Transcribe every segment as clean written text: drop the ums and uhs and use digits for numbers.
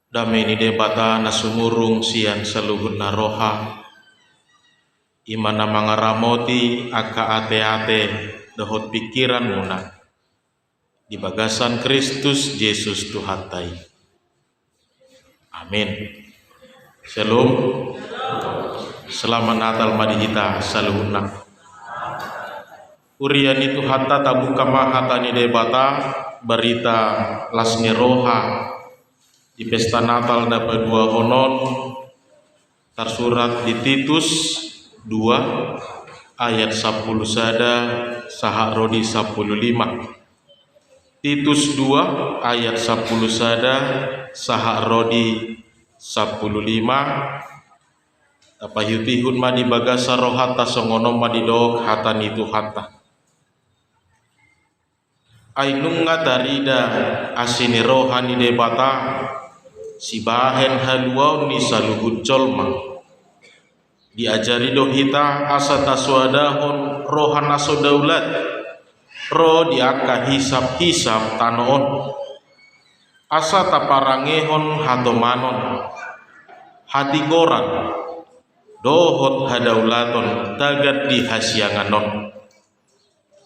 Dame ni debata na sumurung sian saluhut na roha imana mangaramoti aka ate-ate dahot pikiran muna di bagasan Kristus Yesus Tuhatai. Amin. Shalom. Selamat Natal madihita saluhutna. Urian itu hatta tabuka mahata ni debata berita lasni roha di pesta Natal dapat dua honon tersurat di Titus 2 ayat 10 sada sahak rodi 15. Titus 2 ayat 10 sada sahak rodi 15. Apa yutihun madi bagasa rohata songono madi dok hatan itu hatta. Ainunga darida asini rohani debata si bahen haluau ni saluhut colma diajari dohita asa taswadahon rohan aso daulat ro diaka hisap-hisap tanoon asa taparangehon hatomanon hati goran dohot hadaulaton tagat di hasyanganon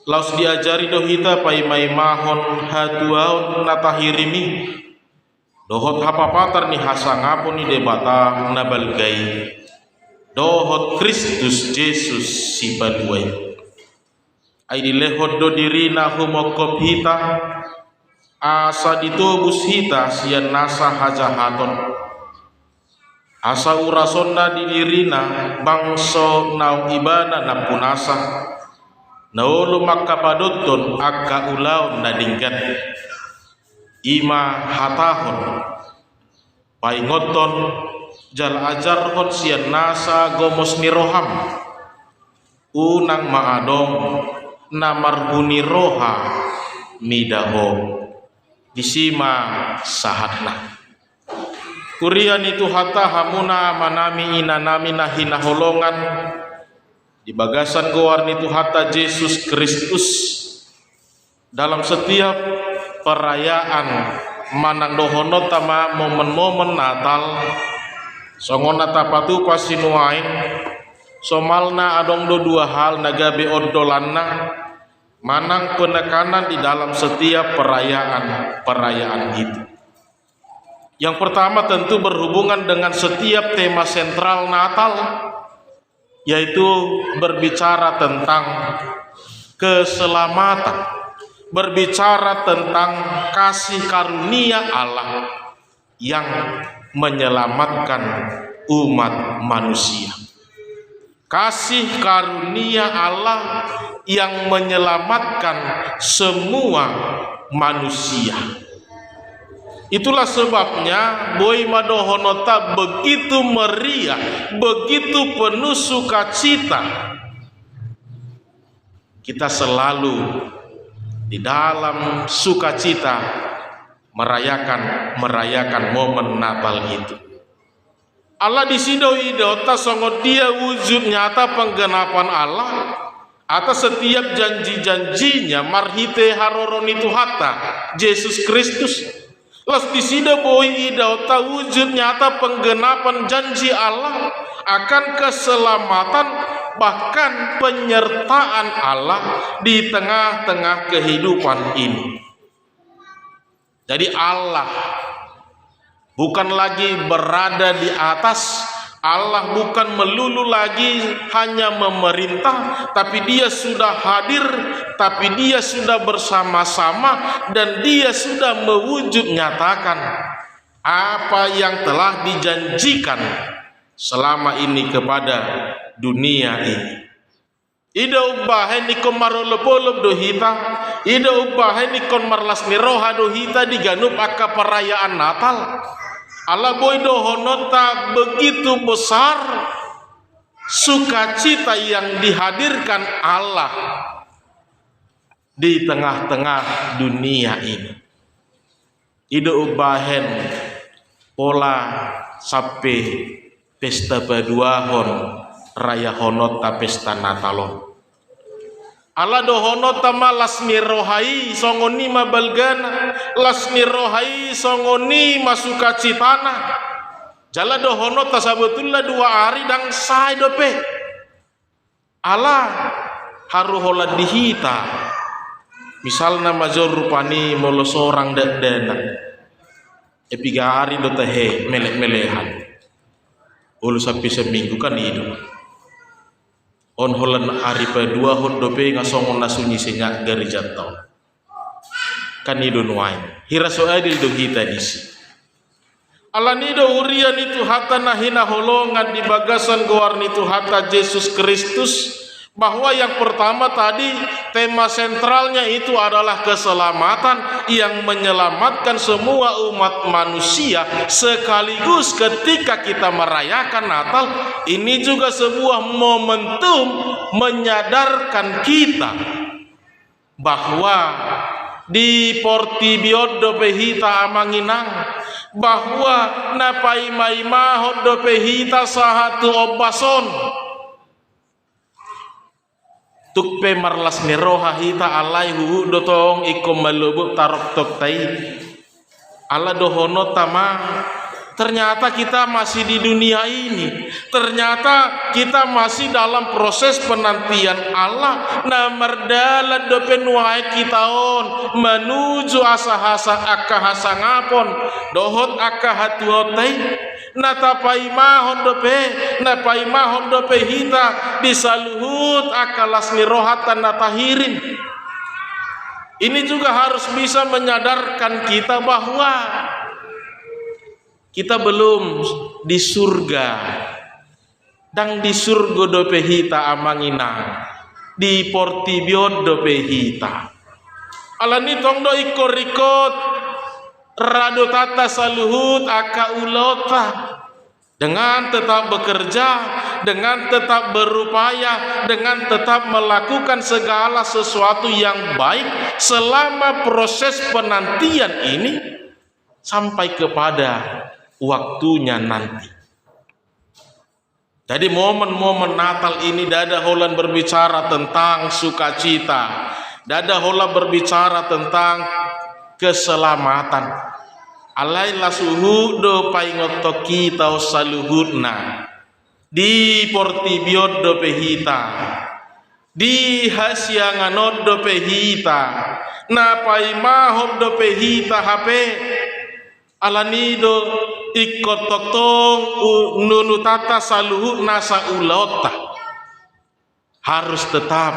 laus diajari dohita paimai mahon hatuaon natahirimi dohot hapapatar ni hasangapon ni debata nabalgai dohot Kristus Yesus si baluai ay dilehot do dirina humokop hita asa ditubus hita sian nasa hajahaton asa urasonna di dirina bangso naung ibana na punasa naulu makapadutton akka ulaw nadinggan ima hatahon paingoton jal ajarhon sian nasa gomos ni roham unang maadong namarhuni roha midaho disima sahatna kurian itu hata hamuna manami inanami nahina holongan di bagasan goar itu hata Yesus Kristus dalam setiap perayaan manang dohono tama momen-momen Natal songona tapatu pasinuain somalna adong do dua hal nagabe odolanna manang penekanan di dalam setiap perayaan itu. Yang pertama tentu berhubungan dengan setiap tema sentral Natal, yaitu berbicara tentang keselamatan, berbicara tentang kasih karunia Allah yang menyelamatkan umat manusia. Kasih karunia Allah yang menyelamatkan semua manusia. Itulah sebabnya boy madohonota begitu meriah, begitu penuh sukacita. Kita selalu di dalam sukacita merayakan momen Natal itu. Allah disidoi dota songot dia wujud nyata penggenapan Allah atas setiap janji-janjinya marhite haroron itu hatta Yesus Kristus. Las disida boy idauta wujud nyata penggenapan janji Allah akan keselamatan bahkan penyertaan Allah di tengah-tengah kehidupan ini. Jadi Allah bukan lagi berada di atas, Allah bukan melulu lagi hanya memerintah, tapi dia sudah hadir, tapi dia sudah bersama-sama, dan dia sudah mewujud nyatakan apa yang telah dijanjikan selama ini kepada dunia ini. Ida ubahe ni kon marolopolop dohita, ida ubahe ni kon marlasni roha dohita diganup aka perayaan Natal. Allah boy dohonota begitu besar sukacita yang dihadirkan Allah di tengah-tengah dunia ini. Ida ubahen pola sampai pesta baduahon raya honota pesta Natalon. Ala dohono tama lasni rohai songoni mabalgana, lasni rohai songoni masuka citana. Jala dohono tasabetullah 2 hari dang sai dope. Ala haruhola dihita. Misalna major rupani molo sorang dena. 3 hari do tahe melek-melehan. Ulu sampai seminggu kan hidup. On holan hari kedua hon dope ngasongon nasunyi senyak gari jatau. Kan hidup nuain. Hira so adil do kita disi. Alanido urian itu hata nahina holongan di bagasan goar itu hata Yesus Kristus. Bahwa yang pertama tadi tema sentralnya itu adalah keselamatan yang menyelamatkan semua umat manusia, sekaligus ketika kita merayakan Natal ini juga sebuah momentum menyadarkan kita bahwa di Portibiodo pehita amanginang bahwa napai mai mahod do pehita sahatu obason tukpe marlas miroha hita alai hu dotong ikom malubuk tarok tok tai ala dohono tama. Ternyata kita masih di dunia ini. Ternyata kita masih dalam proses penantian Allah. Namardala dopen wae kitaon menuju asa-asa akahasa ngapon dohot akahatuotai. Natapai mahon dope hita disaluhut akalas nirohatan natahirin. Ini juga harus bisa menyadarkan kita bahwa kita belum di surga. Dan di surga dope hita amangina di Portibion dope hita. Alani tongdo ikor-ikot rado tata saluhut aka ulota. Dengan tetap bekerja, dengan tetap berupaya, dengan tetap melakukan segala sesuatu yang baik selama proses penantian ini sampai kepada waktunya nanti. Jadi momen-momen Natal ini dada holan berbicara tentang sukacita, dada holan berbicara tentang keselamatan. Alailah suhu do paingoto kita saluhutna di Portibion do pehita, di Hasianganod do pehita, napai mahob do pehita hape alanido ikototong nunutata saluhu nasa ulota. Harus tetap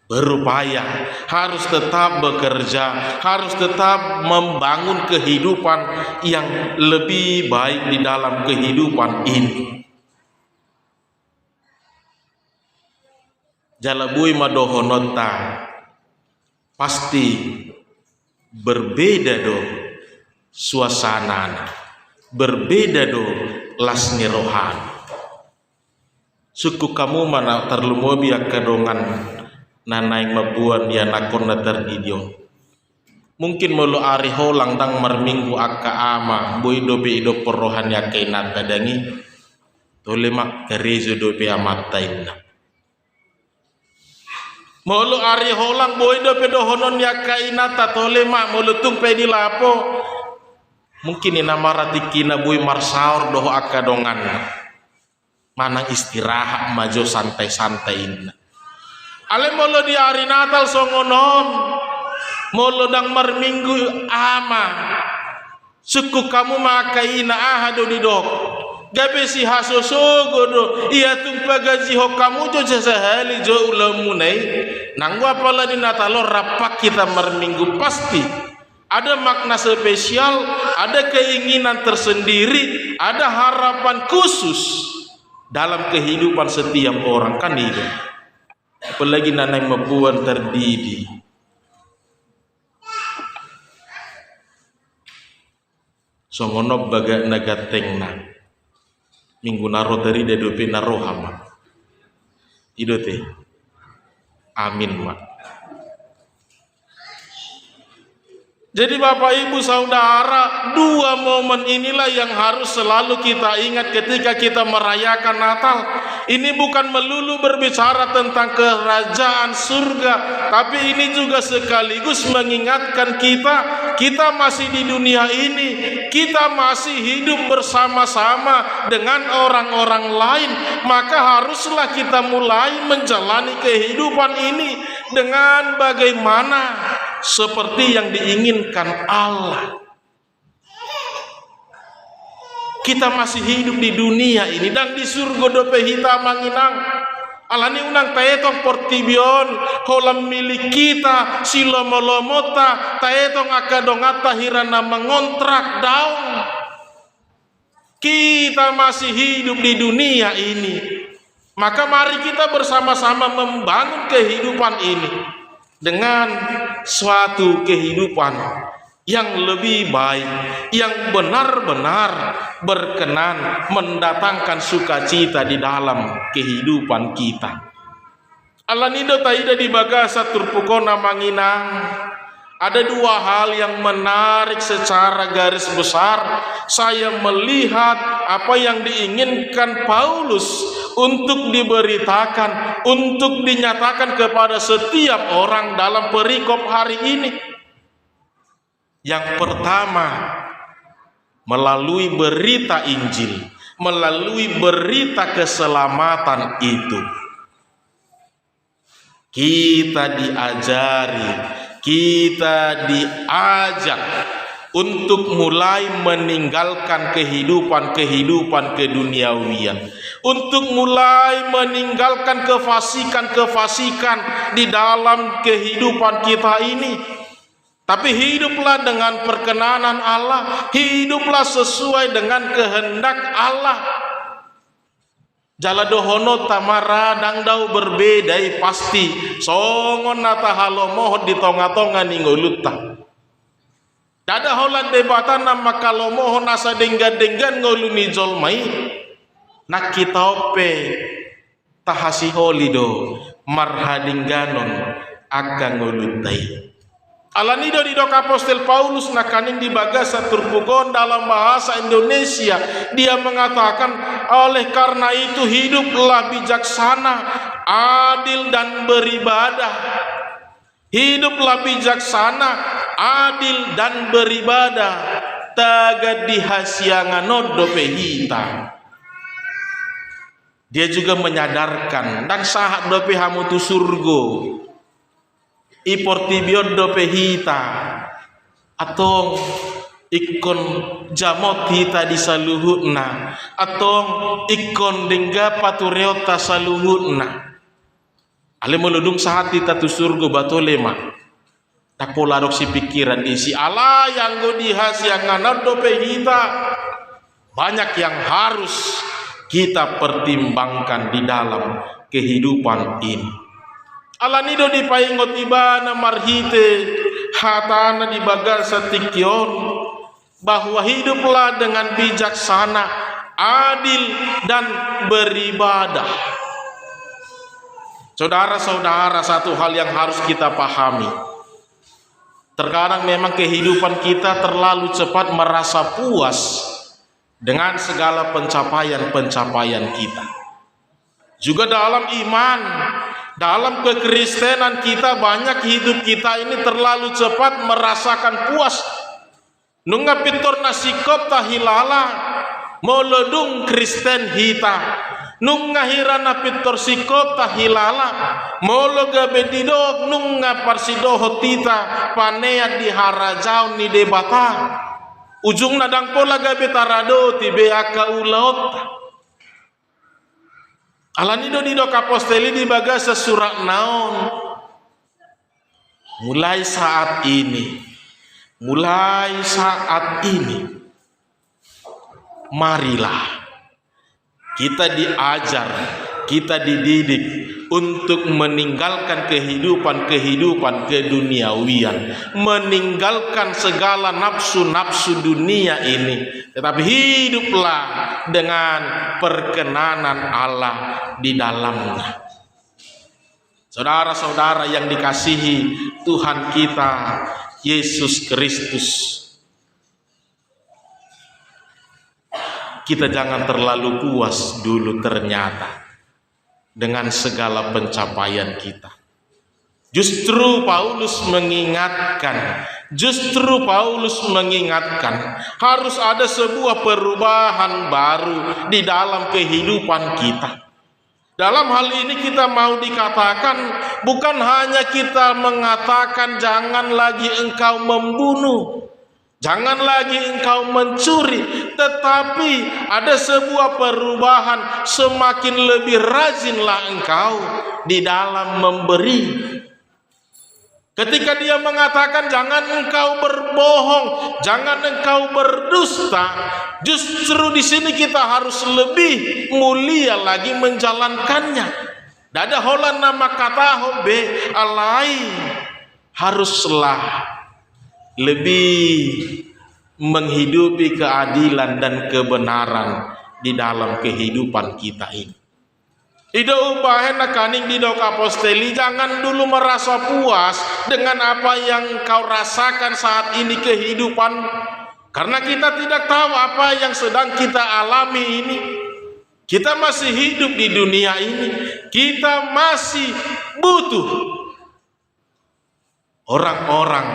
berupaya, harus tetap bekerja, harus tetap membangun kehidupan yang lebih baik di dalam kehidupan ini. Jalabui madohonota pasti berbeda do suasana, berbeda do lasni rohani. Suku kamu mana terlumobi akadongan nanaing mabuan ya nakon na terdidio. Mungkin mulu ari holang dang marminggu akka ama boy dobe ido perrohan ya kainat dadangi tole mak kerezo dobe amatain. Mulu ari holang boy dobe dohonon ya kainat tole mak mulu tumpe di lapo. Mungkin ina maratikina boy marsaur doho akadongan mana istirahat majo santai-santain. Ale molo di hari Natal songonon, molo dang marminggu ama, suku kamu makai na ahado di dok, gabe si haso sogo do, iya tumpa gaji ho kamu jo sehali jo ulamunai, nangwa pala di Natal rapak kita marminggu pasti ada makna spesial, ada keinginan tersendiri, ada harapan khusus dalam kehidupan setiap orang kan itu. Apalagi nanai mabuan terdidi. Songonop baga nagatengna minggu naro dari dedope narohama idote amin mak. Jadi Bapak Ibu Saudara, 2 momen inilah yang harus selalu kita ingat ketika kita merayakan Natal. Ini bukan melulu berbicara tentang kerajaan surga, tapi ini juga sekaligus mengingatkan kita masih di dunia ini, kita masih hidup bersama-sama dengan orang-orang lain, maka haruslah kita mulai menjalani kehidupan ini dengan bagaimana seperti yang diinginkan Allah. Kita masih hidup di dunia ini dan di surga dope hita manginang. Alani unang taetong portibion kolam milik kita silomolomota taetong akadongata hirana mengontrak daun. Kita masih hidup di dunia ini. Maka mari kita bersama-sama membangun kehidupan ini dengan suatu kehidupan yang lebih baik, yang benar-benar berkenan mendatangkan sukacita di dalam kehidupan kita. Alanido taida di bagasa turpukona manginang. Ada dua hal yang menarik secara garis besar. Saya melihat apa yang diinginkan Paulus untuk diberitakan, untuk dinyatakan kepada setiap orang dalam perikop hari ini. Yang pertama, melalui berita Injil, melalui berita keselamatan itu, kita diajari, kita diajak untuk mulai meninggalkan kehidupan keduniawian, untuk mulai meninggalkan kefasikan di dalam kehidupan kita ini. Tapi hiduplah dengan perkenanan Allah, hiduplah sesuai dengan kehendak Allah. Jaladohono tamara dangdau berbeda pasti. Songon nata halomoh di tonga-tonga ningoluta. Dada holan debatan nama kalomoh nasa denggan-denggan ngoluni jolmai. Nak kita ope tahasi holido marhadingganon aga ngolutai. Alanido di dok Apostel Paulus nakaning di bagasa turpugon dalam bahasa Indonesia. Dia mengatakan, oleh karena itu hiduplah bijaksana, adil dan beribadah. Hiduplah bijaksana, adil dan beribadah. Tagad dihasiangan dope hita. Dia juga menyadarkan dan sahat dope hamutu surgo. Iportibion dope hita atong ikon jamot hita di saluhutna atong ikon dengga patureota saluhutna ale meludung sahat hita tu surga batolema tak pola si pikiran isi ala yang godihas yang nganar dope hita. Banyak yang harus kita pertimbangkan di dalam kehidupan ini. Alanido di paingot ibana marhite hatana di bagasa tikyon bahwa hiduplah dengan bijaksana, adil dan beribadah. Saudara-saudara, satu hal yang harus kita pahami. Terkadang memang kehidupan kita terlalu cepat merasa puas dengan segala pencapaian-pencapaian kita. Juga dalam iman, dalam kekristenan kita, banyak hidup kita ini terlalu cepat merasakan puas. Nunga pitor nasikop tahilala molodung Kristen hita. Nunga hirana pitor sikop tahilala mologa bedidog nunga parsido hotita paneat di harajau ni debata. Ujung nadang pola gabe tarado tibe aka ulaot. Alanido di dok aposteli di bagasa surat naon. Mulai saat ini, marilah kita diajar, kita dididik untuk meninggalkan kehidupan keduniawian, meninggalkan segala nafsu-nafsu dunia ini, tetapi hiduplah dengan perkenanan Allah di dalamnya. Saudara-saudara yang dikasihi Tuhan kita Yesus Kristus, kita jangan terlalu puas dulu ternyata. dengan segala pencapaian kita. Justru Paulus mengingatkan harus ada sebuah perubahan baru di dalam kehidupan kita. Dalam hal ini kita mau dikatakan, bukan hanya kita mengatakan jangan lagi engkau membunuh, jangan lagi engkau mencuri, tetapi ada sebuah perubahan, semakin lebih rajinlah engkau di dalam memberi. Ketika dia mengatakan jangan engkau berbohong, jangan engkau berdusta, justru di sini kita harus lebih mulia lagi menjalankannya. Dada holan nama kata hobe alai, haruslah lebih menghidupi keadilan dan kebenaran di dalam kehidupan kita ini. Tidak ubahen nakaning di dok apostoli, jangan dulu merasa puas dengan apa yang kau rasakan saat ini kehidupan, karena kita tidak tahu apa yang sedang kita alami ini. Kita masih hidup di dunia ini, kita masih butuh orang-orang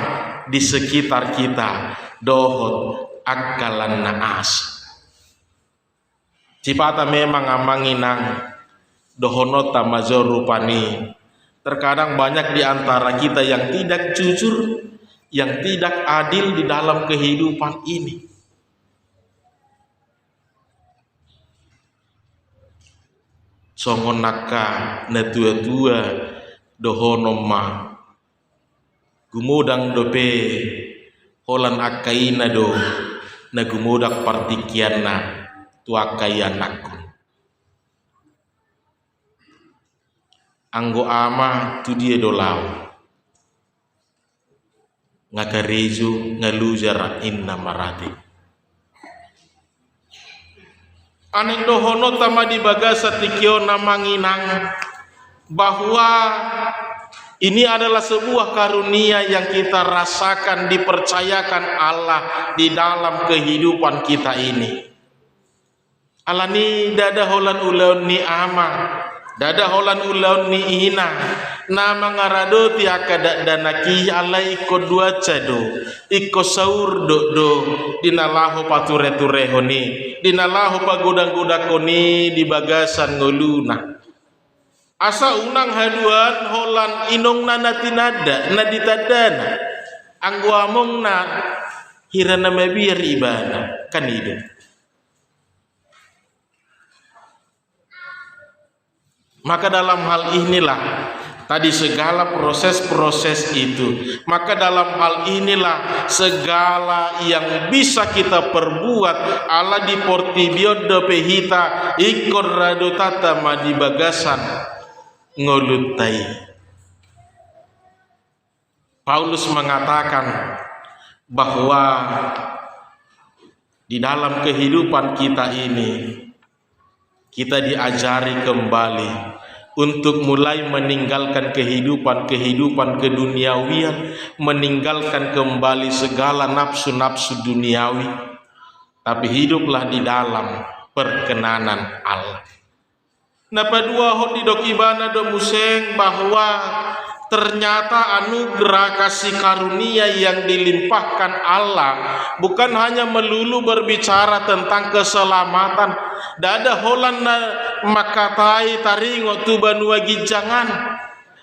di sekitar kita dohot akalan naas. Cipata memang amanginang dohonota major rupani. Terkadang banyak di antara kita yang tidak jujur, yang tidak adil di dalam kehidupan ini. Songonaka netua-tua dohonoma gumudang dope holan akaina do na gumudak partikiana tuakayanakku. Anggo ama tu dia dolau ngakareju ngalujar inna marati. Aneng dohono tama di bagasa tikio namanginang bahwa ini adalah sebuah karunia yang kita rasakan, dipercayakan Allah di dalam kehidupan kita ini. Alani dada holan ulaun ni ama, dada holan ulaun ni ina, nama ngarado tiaka danaki alai ko dua cado, iko saur do dinalaho pature honi, dinalaho pagudang koni di bagasan ngoluna. Asa unang haduan holan inong nanatinada naditadana, angguamong na hirana mabir ibana kanido. Maka dalam hal inilah tadi segala proses-proses itu, maka dalam hal inilah segala yang bisa kita perbuat ala di portibio de pehita ikor radotata madi bagasan ngolutai. Paulus mengatakan bahwa di dalam kehidupan kita ini kita diajari kembali untuk mulai meninggalkan kehidupan keduniawian, meninggalkan kembali segala nafsu-nafsu duniawi, tapi hiduplah di dalam perkenanan Allah. Napa dua hot di dokibana do museng bahwa ternyata anugerah kasih karunia yang dilimpahkan Allah bukan hanya melulu berbicara tentang keselamatan. Dada holan na makatai taringo tu banua gijangan.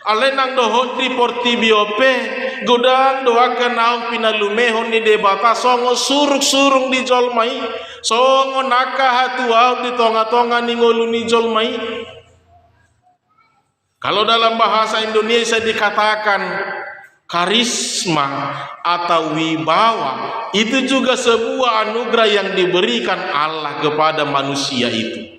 Alenang dohot di portibiope godang doakan au pinalumehon ni debata songo surung di jolmai, songo naka hatu au di tonga-tonga ni ngolu ni jolmai. Kalau dalam bahasa Indonesia dikatakan karisma atau wibawa, itu juga sebuah anugerah yang diberikan Allah kepada manusia itu.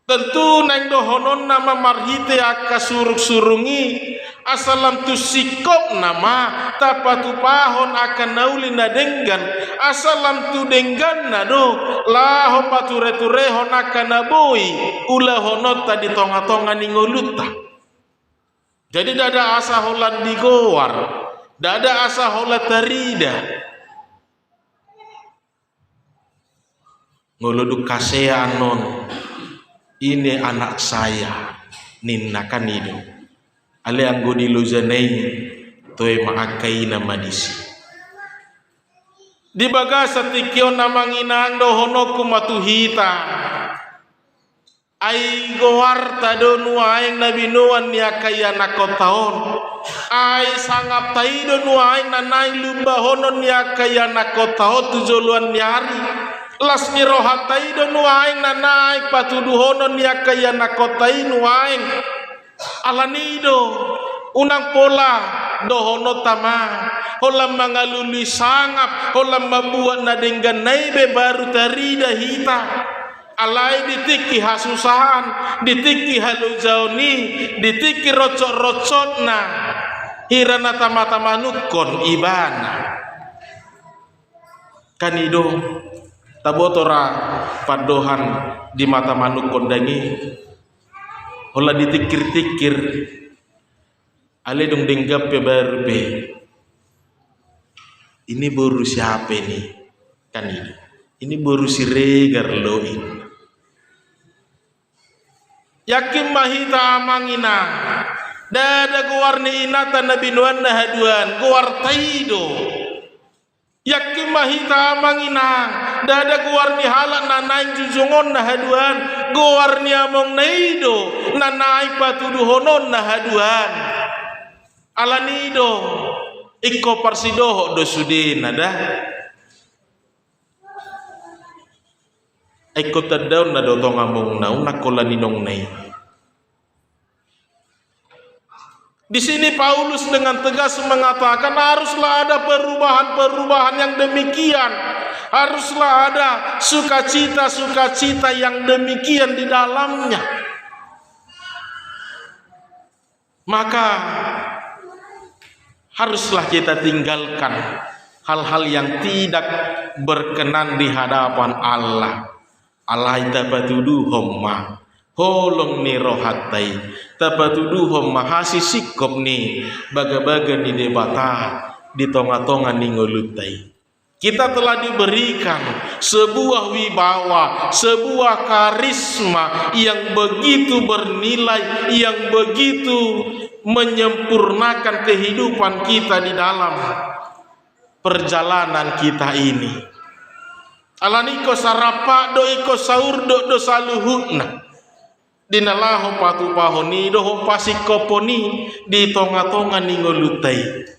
Tentu neng dohonon nama marhite aka surungi asalam tu sikop nama tapatu pahon akan nauli na denggan asalam tu denggan nado laho pature hon akan naboi ulah honot tadi tonga-tonga ningoluta. Jadi dada asa holan digowar, dada asa hola tarida. Ngoloduk kasea anon, ini anak saya, ninna kanido ale anggo di lozanai toy maakai nama disi di bagasa tikyo namanginang do honoku matuhita ai gowarta do nuaing nabi nuan niya kaya nakotaon ai sangap taido nuaing nanay lumbahonon niya kaya nakotaon tujoluan nyari las ni rohat taido nuaing nanay patuduhonon niya kaya nakotai nuaing alanido unang pola dohono tama holam mangaluli sangap holam mabuat na dengan naibe baru tarida hita alai ditiki hasusahan ditiki halujauni ditiki rocok-rocok na hirana tama-tama nukon ibana kanido tabotora padohan di mata manukon dangi hola ditikir-tikir ale dong denggap ya berbe ini baru siapa ini kan ini baru si regar loin yakin mahita mangina dada guwarni inata nabi nuan nahaduan guwar taido yakin mahita mangina dada guwarni halak nanain jujungon nahaduan guwarni among naido nanai patuduhonon nahaduan alanido ikko parsidoho do sudin ada ikko tadaw na do tong among naun nakolaninong nai. Di sini Paulus dengan tegas mengatakan haruslah ada perubahan-perubahan yang demikian, haruslah ada sukacita-sukacita yang demikian di dalamnya. Maka haruslah kita tinggalkan hal-hal yang tidak berkenan di hadapan Allah. Allah tabatuduhum ma holong ni rohatai tabatuduhum mahasi sikop ni baga-baga ni debata di tonga-tonga ni ngolutai. Kita telah diberikan sebuah wibawa, sebuah karisma yang begitu bernilai, yang begitu menyempurnakan kehidupan kita di dalam perjalanan kita ini. Alaniko sarapa do iko saur do saluhutna dinalaho patu pahoni do pasikoponi di tonga-tonga ningolutai.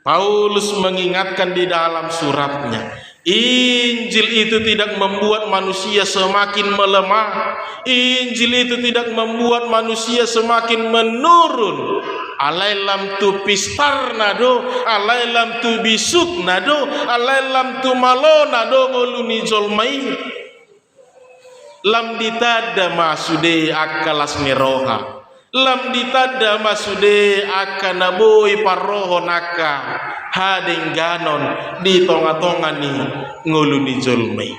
Paulus mengingatkan di dalam suratnya, Injil itu tidak membuat manusia semakin melemah. Injil itu tidak membuat manusia semakin menurun. Alailam tu pistar nado, alailam tu bisuk nado, alailam tu malo nado ngoluni jolmai. Lam ditada masude akalas miroha. Lam ditada masude akanaboi paroho naka hading ganon di tonga-tonga ni ngoluni jolmai.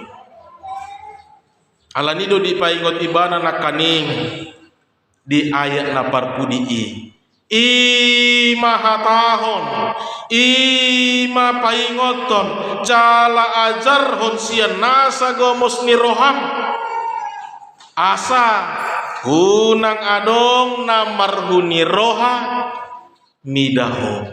Alanido di paingot ibana nakaning di ayat na parpudi ima hatahon ima paingoton jala ajar hon sian nasa gomos ni roham asa hunang adong namar huni roha midaho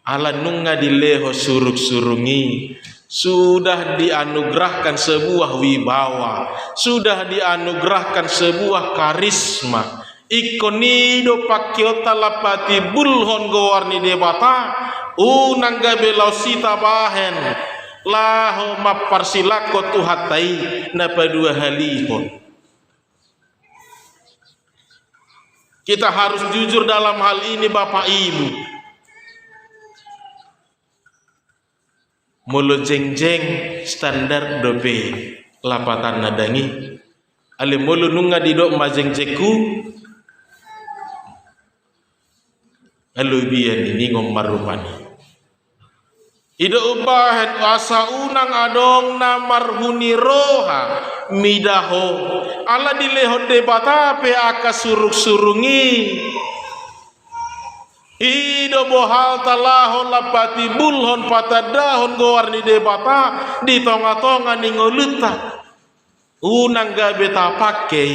ala nunga dileho suruk-surungi sudah dianugerahkan sebuah wibawa, sudah dianugerahkan sebuah karisma. Ikonido pakiota lapati bulhon gowarni debata unang gabelau sita bahen laho maparsilako tuhatai napa dua halihon. Kita harus jujur dalam hal ini Bapak Ibu. Mulu jeng-jeng standar dobe lapatan nadangi ale mulu nunga didok majeng jeku alubian ini ngomarupani ido ubahen asa unang adong namarhuni roha midaho ala dilehon debata pe aka suruk-surungi ido bohal talahon lapati bulhon patadahon gowarni debata di tonga-tonga ni ngoluta unang gabe ta pakai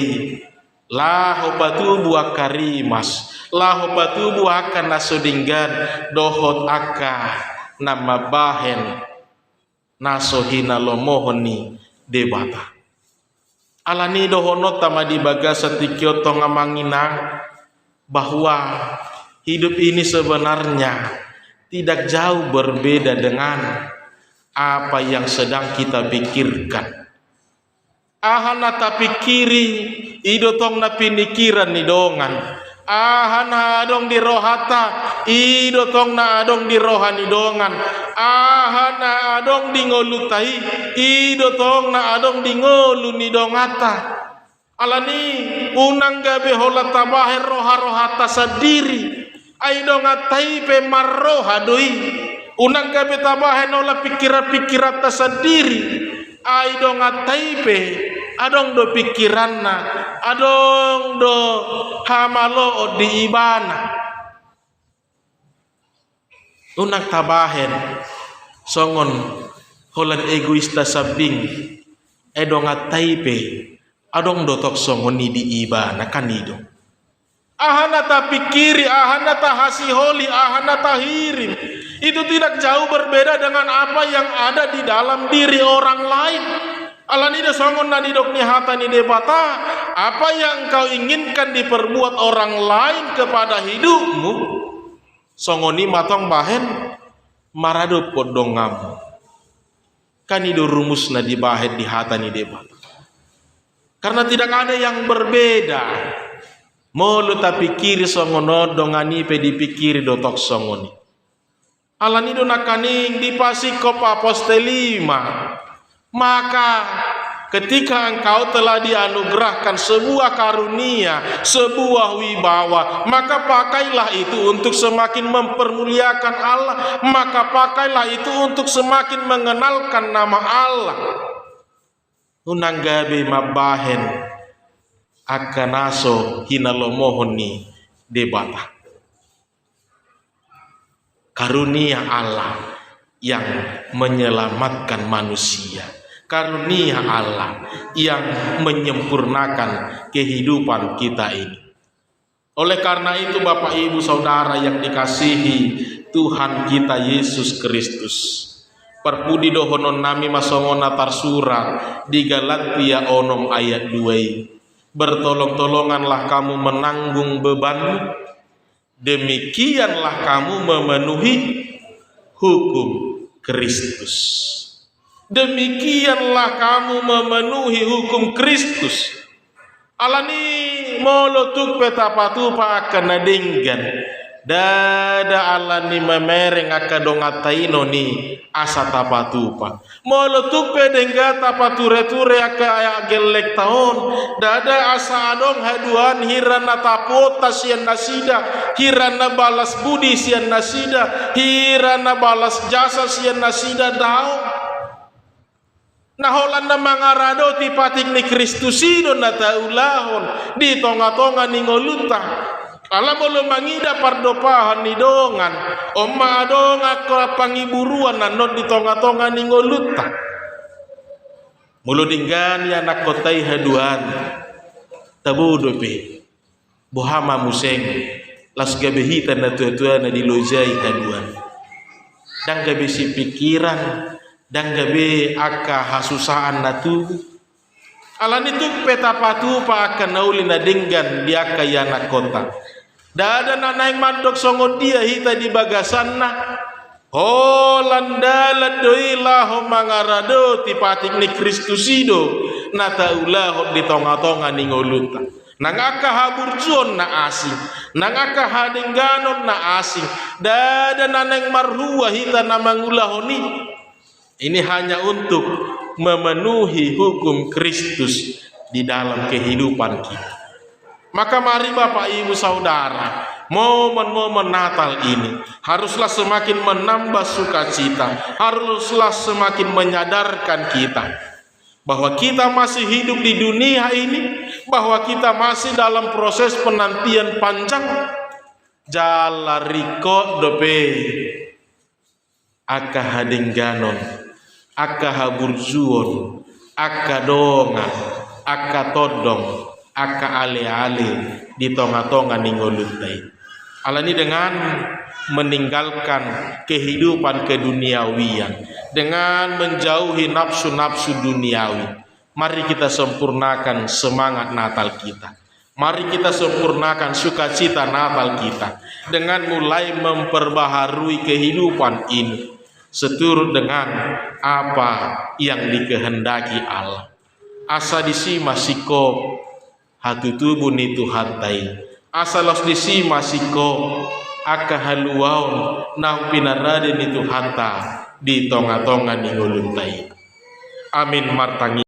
Laho patubu akarimas, laho patubu akan nasodinggan dohot aka nama bahen nasohina lomohoni debata. Alani dohono tama di bagasa tikyoto ngamangina bahwa hidup ini sebenarnya tidak jauh berbeda dengan apa yang sedang kita pikirkan. Ahana ta pikiri idotong na pinikiran ni dongan. Ahana adong di rohata idotong na adong di rohani dongan. Ahana adong di ngolutai idotong na adong di ngolu ni dongata. Alani unang gabe hola tabahe roha rohata sadiri ai dongatai pe marroha doi. Unang gabe tabahe nola pikira-pikirata sadiri ai dongatai pe adong do pikiranna, adong do hamalo di ibana. Unang tabahen songon holan egoista sabing edong ataipe adong do tok songoni di ibana kanido. Ahana ta pikiri, ahana ta hasiholi, ahana ta hirim. Itu tidak jauh berbeda dengan apa yang ada di dalam diri orang lain. Alani de songon na didok ni hata ni debata, apa yang kau inginkan diperbuat orang lain kepada hidupmu, songoni matong bahen marado podong ngamu. Kanido rumus na dibahet di hata ni debata. Karena tidak ada yang berbeda. Molo ta pikiri songono dongani pe dipikiri dotok songoni. Alani do nakaning di pasikop apostelima. Maka ketika engkau telah dianugerahkan sebuah karunia, sebuah wibawa, maka pakailah itu untuk semakin mempermuliakan Allah, maka pakailah itu untuk semakin mengenalkan nama Allah. Unanggabe mabahen akanaso hinalomohoni debata. Karunia Allah yang menyelamatkan manusia. Karunia Allah yang menyempurnakan kehidupan kita ini. Oleh karena itu Bapak Ibu Saudara yang dikasihi Tuhan kita Yesus Kristus, perpudi dohonon nami masongona tarsura di Galatia onom ayat 2. Bertolong-tolonganlah kamu menanggung bebanmu, demikianlah kamu memenuhi hukum Kristus. Demikianlah kamu memenuhi hukum Kristus. Alani molotuk petapatu pa akan nadinggan. Dada alani memereng akadongataino ni asa tapatupa. Molotuk pedengga tapature-ture aka gelek taon. Dada asa adong haduan hirana tapota sian nasida, hirana balas budi sian nasida, hirana balas jasa sian nasida daun. Naholan na mangarado ti patik ni Kristusido na taulahon di tonga-tonga ni ngoluta. Alam mo mangida pardopahan ni dongan o maadonga ko pangiburuan na not di tonga-tonga ni ngoluta. Muludinggan ya nakotay haduan tabudo pe bohama museng las gabehitan na tuwa na dilojay haduan. Dan gabe si pikiran dan gabe aka hasusaan na tubuh. Alan itu peta patu pa akan nauli na dinggan di aka yana kota. Dada nanay mandok songon dia hita di bagasan na. Holandalan doilah mangarado ti patik ni Kristusido na taulah di tonga-tonga ni ngoluta. Nang aka haburjon na asing, nang aka hadingganon na asing. Dada nanay marhuwa hita na mangulahoni. Ini hanya untuk memenuhi hukum Kristus di dalam kehidupan kita. Maka mari Bapak Ibu Saudara, momen-momen Natal ini haruslah semakin menambah sukacita, haruslah semakin menyadarkan kita bahwa kita masih hidup di dunia ini, bahwa kita masih dalam proses penantian panjang. Jalariko dope aka hadingganon, aka haburzuon, aka donga, aka todong aka ale-ale di tonga-tonga ningoluntai. Alani dengan meninggalkan kehidupan keduniawian, dengan menjauhi nafsu-nafsu duniawi. Mari kita sempurnakan semangat Natal kita. Mari kita sempurnakan sukacita Natal kita dengan mulai memperbaharui kehidupan ini seturut dengan apa yang dikehendaki Allah. Asa disima siko hatutubu ni Tuhan tai. Asa los disima siko aka haluaon nang pinarade ni Tuhan ta di tonga-tonga ni nguluntai. Amin martangi.